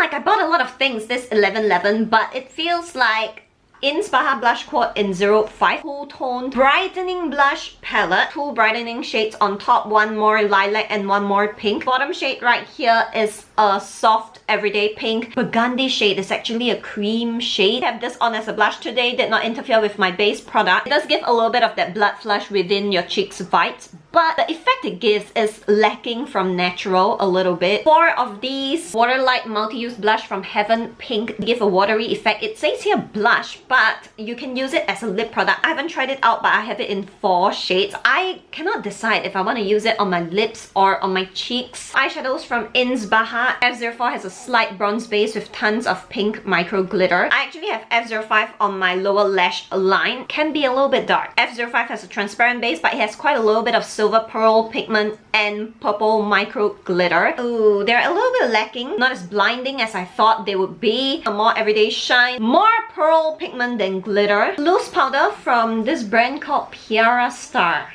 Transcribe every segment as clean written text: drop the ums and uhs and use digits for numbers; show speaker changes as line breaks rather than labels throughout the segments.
like I bought a lot of things this 11/11, but it feels like Innsbruck Blush Quad in 05 Cool Tone Brightening Blush Palette. 2 brightening shades on top, 1 more lilac and 1 more pink. Bottom shade right here is a soft everyday pink. Burgundy shade is actually a cream shade. I have this on as a blush today, did not interfere with my base product. It does give a little bit of that blood flush within your cheeks vibes, but the effect it gives is lacking from natural a little bit. 4 of these Waterlight Multi-Use Blush from Heaven Pink give a watery effect. It says here blush, but you can use it as a lip product. I haven't tried it out, but I have it in 4 shades. I cannot decide if I want to use it on my lips or on my cheeks. Eyeshadows from Innsbruck. F04 has a slight bronze base with tons of pink micro glitter. I actually have F05 on my lower lash line. Can be a little bit dark. F05 has a transparent base, but it has quite a little bit of silver pearl pigment and purple micro glitter. Ooh, they're a little bit lacking. Not as blinding as I thought they would be. A more everyday shine. More pearl pigment than glitter. Loose powder from this brand called Piara Star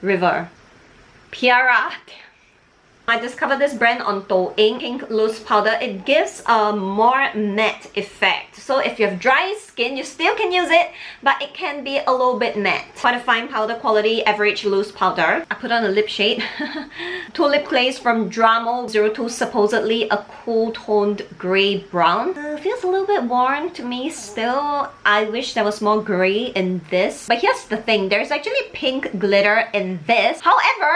River. Piara. I discovered this brand on Douyin, pink loose powder. It gives a more matte effect. So if you have dry skin, you still can use it, but it can be a little bit matte. Quite a fine powder quality, average loose powder. I put on a lip shade. 2 lip glaze from Dramo 02, supposedly a cool toned grey brown. Feels a little bit warm to me still. I wish there was more grey in this. But here's the thing, there's actually pink glitter in this. However,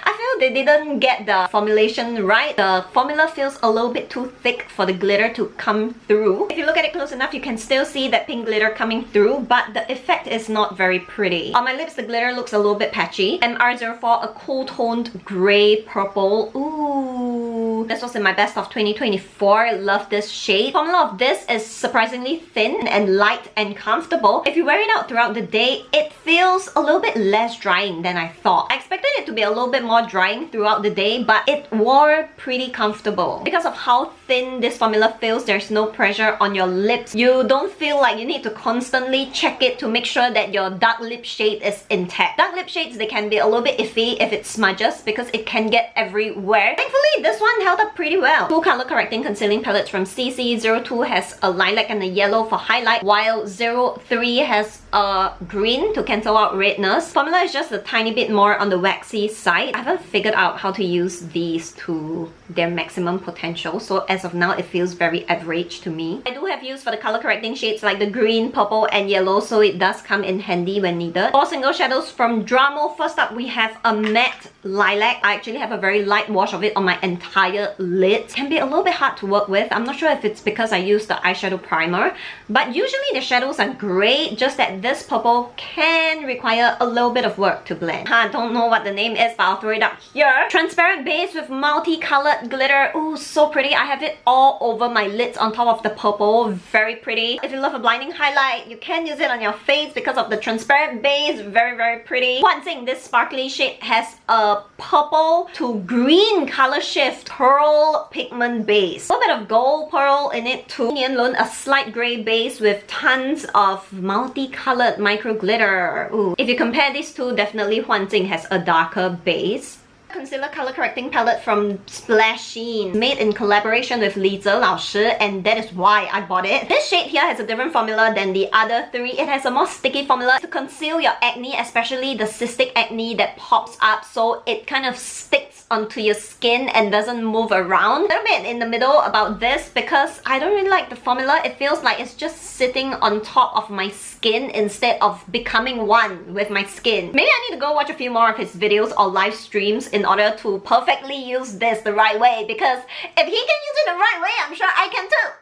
I feel they didn't get the formulation right. The formula feels a little bit too thick for the glitter to come through. If you look at it close enough, you can still see that pink glitter coming through, but the effect is not very pretty. On my lips, the glitter looks a little bit patchy. MR04, a cool toned grey purple. Ooh, this was in my best of 2024. Love this shade. Formula of this is surprisingly thin and light and comfortable. If you wear it out throughout the day, it feels a little bit less drying than I thought. I expected it to be a little bit more drying throughout the day, but it wore pretty comfortable. Because of how thin this formula feels, there's no pressure on your lips. You don't feel like you need to constantly check it to make sure that your dark lip shade is intact. Dark lip shades, they can be a little bit iffy if it smudges because it can get everywhere. Thankfully, this one held up pretty well. 2 color correcting concealing palettes from CC. 02 has a lilac and a yellow for highlight, while 03 has a green to cancel out redness. Formula is just a tiny bit more on the waxy side. I haven't figured out how to use these to their maximum potential, so as of now it feels very average to me. I do have use for the color correcting shades like the green, purple and yellow, so it does come in handy when needed. 4 single shadows from Dramo. First up, we have a matte lilac. I actually have a very light wash of it on my entire lid. It can be a little bit hard to work with. I'm not sure if it's because I use the eyeshadow primer, but usually the shadows are great, just that this purple can require a little bit of work to blend. I don't know what the name is, but I'll throw it up here. Transparent base with multicolored glitter. Ooh, so pretty. I have it all over my lids on top of the purple. Very pretty. If you love a blinding highlight, you can use it on your face because of the transparent base. Very, very pretty. One thing, this sparkly shade has a purple to green color shift pearl pigment base. A little bit of gold pearl in it too. Nian a slight grey base with tons of multicolored micro glitter. Ooh. If you compare these two, definitely Huanjing has a darker base. Concealer color correcting palette from Splasheen, made in collaboration with Li Zhe Lao Shi, and that is why I bought it. This shade here has a different formula than the other 3. It has a more sticky formula to conceal your acne, especially the cystic acne that pops up, so it kind of sticks onto your skin and doesn't move around. A little bit in the middle about this because I don't really like the formula. It feels like it's just sitting on top of my skin instead of becoming one with my skin. Maybe I need to go watch a few more of his videos or live streams in order to perfectly use this the right way, because if he can use it the right way, I'm sure I can too.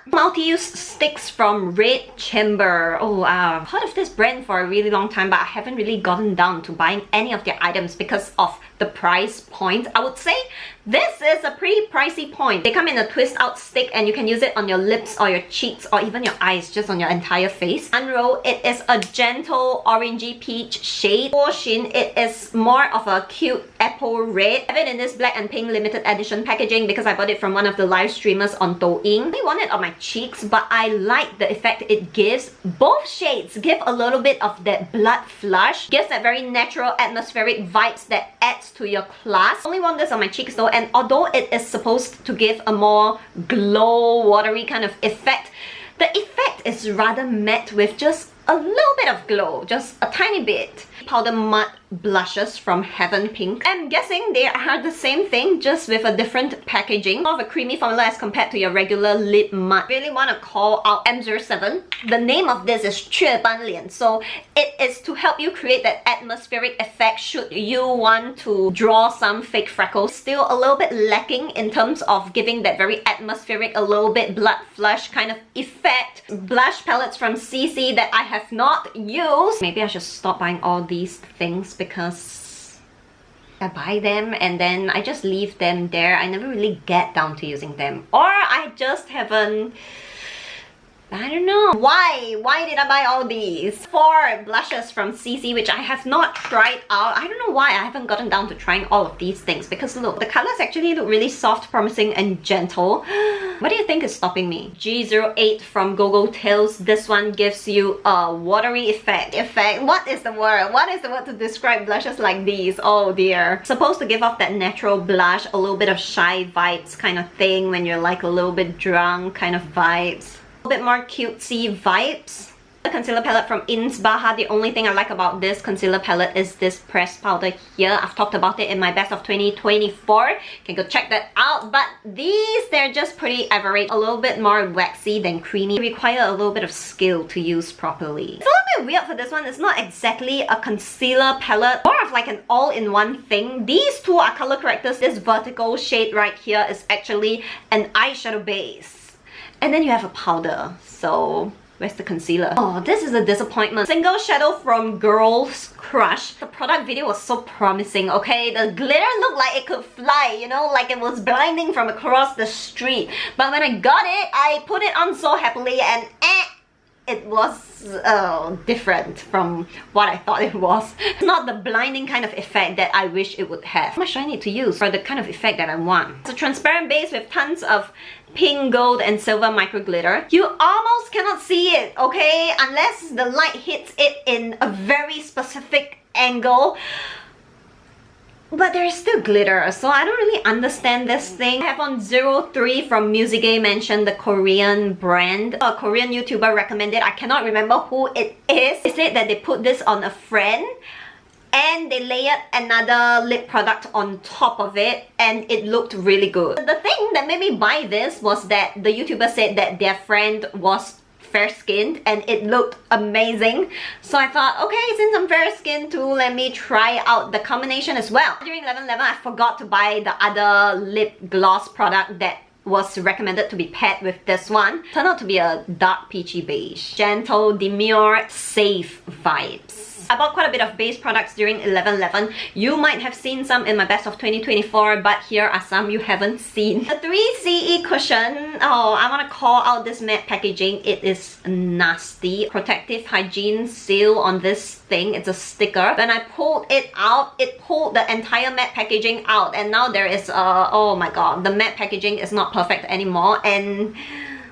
Multi-use sticks from Red Chamber. Oh, I've heard of this brand for a really long time, but I haven't really gotten down to buying any of their items because of the price point. I would say this is a pretty pricey point. They come in a twist out stick and you can use it on your lips or your cheeks or even your eyes, just on your entire face. Unroll, it is a gentle orangey peach shade. Shin, it is more of a cute apple red. I have it in this black and pink limited edition packaging because I bought it from one of the live streamers on Douyin. I only wanted it on my cheeks, but I like the effect it gives. Both shades give a little bit of that blood flush, gives that very natural atmospheric vibes that adds to your class. Only want this on my cheeks though, and although it is supposed to give a more glow, watery kind of effect, the effect is rather met with just a little bit of glow, just a tiny bit. Powder Mud blushes from Heaven Pink. I'm guessing they are the same thing, just with a different packaging. More of a creamy formula as compared to your regular lip mud. Really want to call out M07. The name of this is 雀斑脸, so it is to help you create that atmospheric effect should you want to draw some fake freckles. Still a little bit lacking in terms of giving that very atmospheric, a little bit blood flush kind of effect. Blush palettes from CC that I have not used. Maybe I should stop buying all these things because I buy them and then I just leave them there. I never really get down to using them, or I just haven't. I don't know. Why did I buy all these? 4 blushes from CC, which I have not tried out. I don't know why I haven't gotten down to trying all of these things, because look, the colors actually look really soft, promising, and gentle. What do you think is stopping me? G08 from Go-Go Tales. This one gives you a watery effect. What is the word? What is the word to describe blushes like these? Oh dear. Supposed to give off that natural blush, a little bit of shy vibes kind of thing when you're like a little bit drunk kind of vibes. A bit more cutesy vibes. The concealer palette from Unused. The only thing I like about this concealer palette is this pressed powder here. I've talked about it in my best of 2024. You can go check that out. But these, they're just pretty average. A little bit more waxy than creamy. They require a little bit of skill to use properly. It's a little bit weird for this one. It's not exactly a concealer palette, more of like an all-in-one thing. These two are color correctors. This vertical shade right here is actually an eyeshadow base. And then you have a powder, so where's the concealer? Oh, this is a disappointment. Single shadow from Girls Crush. The product video was so promising, okay? The glitter looked like it could fly, you know, like it was blinding from across the street. But when I got it, I put it on so happily and it was different from what I thought it was. Not the blinding kind of effect that I wish it would have. How much do I need to use for the kind of effect that I want? It's a transparent base with tons of pink, gold, and silver micro glitter. You almost cannot see it, okay? Unless the light hits it in a very specific angle. But there is still glitter, so I don't really understand this thing. I have on 03 from Music mentioned, the Korean brand. A Korean YouTuber recommended. I cannot remember who it is. They said that they put this on a friend and they layered another lip product on top of it and it looked really good. The thing that made me buy this was that the YouTuber said that their friend was fair-skinned and it looked amazing. So I thought, okay, since I'm fair-skinned too, let me try out the combination as well. During 11/11, I forgot to buy the other lip gloss product that was recommended to be paired with this one. Turned out to be a dark peachy beige. Gentle, demure, safe vibes. I bought quite a bit of base products during 11/11. You might have seen some in my best of 2024, but here are some you haven't seen. The 3CE cushion. Oh, I want to call out this matte packaging. It is nasty. Protective hygiene seal on this thing. It's a sticker. When I pulled it out, it pulled the entire matte packaging out, and now there is oh my god, the matte packaging is not perfect anymore. And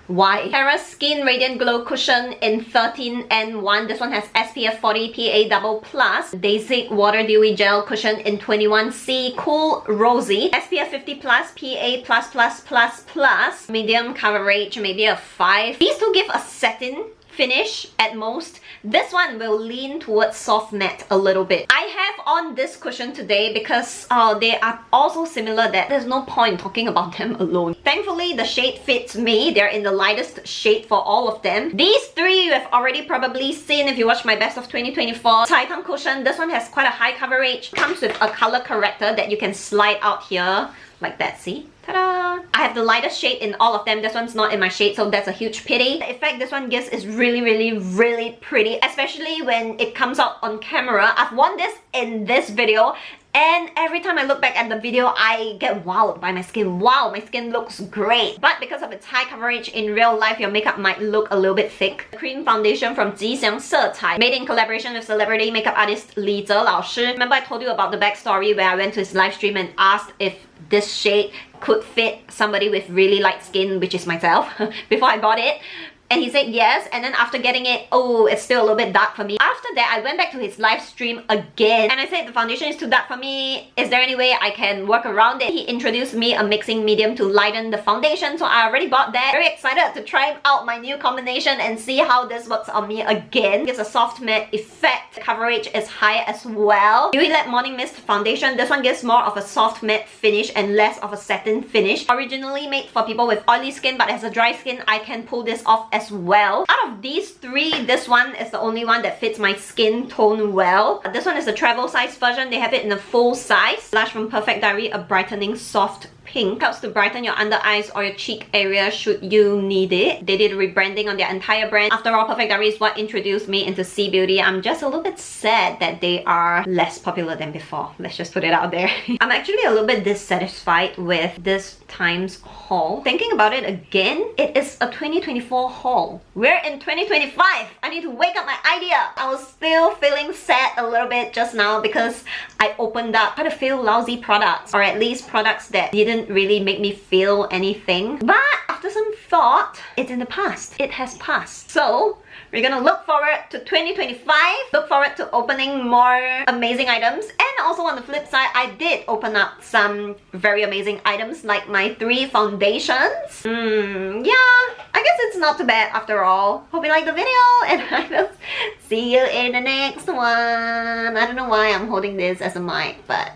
why? Terra Skin Radiant Glow Cushion in 13N1. This one has SPF 40 PA++. Basic Water Dewy Gel Cushion in 21C Cool Rosy. SPF 50+ PA++++. Medium coverage, maybe a 5. These two give a satin finish at most. This one will lean towards soft matte a little bit. I have on this cushion today because they are also similar that there's no point talking about them alone. Thankfully, the shade fits me. They're in the lightest shade for all of them. These three you have already probably seen if you watched my best of 2024. Titan cushion. This one has quite a high coverage. Comes with a color corrector that you can slide out here like that, see? Ta-da! I have the lightest shade in all of them. This one's not in my shade, so that's a huge pity. The effect this one gives is really, really, really pretty, especially when it comes out on camera. I've worn this in this video, and every time I look back at the video, I get wowed by my skin. Wow, my skin looks great. But because of its high coverage, in real life, your makeup might look a little bit thick. Cream foundation from Jixiang Secai, made in collaboration with celebrity makeup artist Li Zhe Laoshi. Remember I told you about the backstory where I went to his live stream and asked if this shade could fit somebody with really light skin, which is myself, before I bought it. And he said yes, and then after getting it, oh, it's still a little bit dark for me. After that, I went back to his live stream again, and I said the foundation is too dark for me. Is there any way I can work around it? He introduced me a mixing medium to lighten the foundation, so I already bought that. Very excited to try out my new combination and see how this works on me again. It gives a soft matte effect. The coverage is high as well. Dewy Lab Morning Mist Foundation. This one gives more of a soft matte finish and less of a satin finish. Originally made for people with oily skin, but as a dry skin, I can pull this off as well. Out of these three, this one is the only one that fits my skin tone well. This one is the travel size version. They have it in a full size. Blush from Perfect Diary, a brightening soft pink. Helps to brighten your under eyes or your cheek area should you need it. They did a rebranding on their entire brand. After all, Perfect Diary is what introduced me into C Beauty. I'm just a little bit sad that they are less popular than before. Let's just put it out there. I'm actually a little bit dissatisfied with this time's haul. Thinking about it again, it is a 2024 haul. We're in 2025. I need to wake up my idea. I was still feeling sad a little bit just now because I opened up quite a few lousy products, or at least products that didn't really make me feel anything. But after some thought, it's in the past. It has passed. So we're gonna look forward to 2025, look forward to opening more amazing items, and also on the flip side, I did open up some very amazing items like my 3 foundations. Yeah, I guess it's not too bad after all. Hope you like the video, and I will see you in the next one. I don't know why I'm holding this as a mic, but